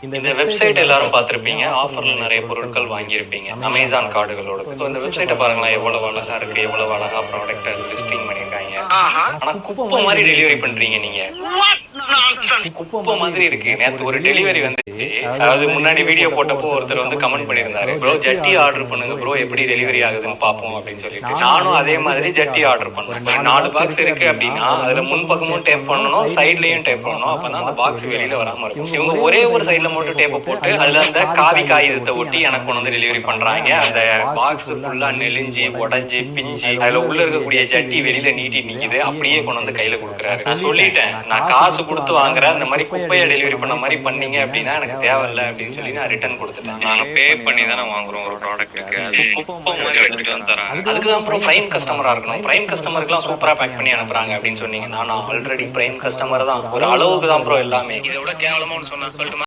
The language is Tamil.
இந்த வெப்சைட் எல்லாரும் பார்த்திருப்பீங்க. ஆஃபர்ல நிறைய பொருட்கள் வாங்கியிருப்பீங்க. அமேசான் கார்டுகளோட. இந்த வெப்சைட்டை பாருங்களேன், எவ்வளவு அழகா இருக்கு, எவ்வளவு அழகா ப்ராடக்ட் லிஸ்டிங் பண்ணிருக்காங்க. ஆனா குப்பை மாதிரி டெலிவரி பண்றீங்க நீங்க. குப்பை மாதிரி இருக்கு. நேத்து ஒரு டெலிவரி வந்து, அதாவது முன்னாடி வீடியோ போட்டப்போ ஒருத்தர் வந்து கமெண்ட் பண்ணியிருந்தாரு, ப்ரோ ஜட்டி ஆர்டர் பண்ணுங்க ப்ரோ, எப்படி டெலிவரி ஆகுதுன்னு பாப்போம் அப்படின்னு சொல்லிட்டு. நானும் அதே மாதிரி ஜட்டி ஆர்டர் பண்ணேன். 4 பாக்ஸ் இருக்கு அப்படின்னா அதுல முன் பக்கமும் டேப் பண்ணணும், சைட்லயும் டேப் பண்ணணும். அப்பதான் அந்த பாக்ஸ் வெளியில வராம இருக்கும். இவங்க ஒரே ஒரு சைட்ல மட்டும் டேப்பை போட்டு அதுல அந்த காவி காகிதத்தை ஒட்டி எனக்கு கொண்டு வந்து டெலிவரி பண்றாங்க. அந்த பாக்ஸ் ஃபுல்லா நெலிஞ்சு உடஞ்சி பிஞ்சு அதுல உள்ள இருக்கக்கூடிய ஜட்டி வெளியில நீட்டி நிக்குது. அப்படியே கொண்டு வந்து கையில கொடுக்குறாரு. நான் சொல்லிட்டேன், நான் காசு கொடுத்து வாங்குறேன், அந்த மாதிரி குப்பையை டெலிவரி பண்ண மாதிரி பண்ணீங்க அப்படின்னா எனக்கு தேவையில்லை அப்படின்னு சொல்லி நான் ரிட்டர்ன் கொடுத்துட்டேன். நாங்க பே பண்ணி தானே வாங்குறோம் ஒரு ப்ராடக்ட்டுக்கு. அதுக்கு தான் அப்புறம் பிரைம் கஸ்டமரா இருக்கணும். பிரைம் கஸ்டமருக்குலாம் சூப்பரா பேக் பண்ணி அனுப்புறாங்க அப்படின்னு சொன்னீங்க. நான் ஆல்ரெடி பிரைம் கஸ்டமர் தான். ஒரு அளவுக்கு தான் ப்ரோ எல்லாமே. இதை விட கேவலமா ஒன்று சொன்னா சொல்லட்டுமா?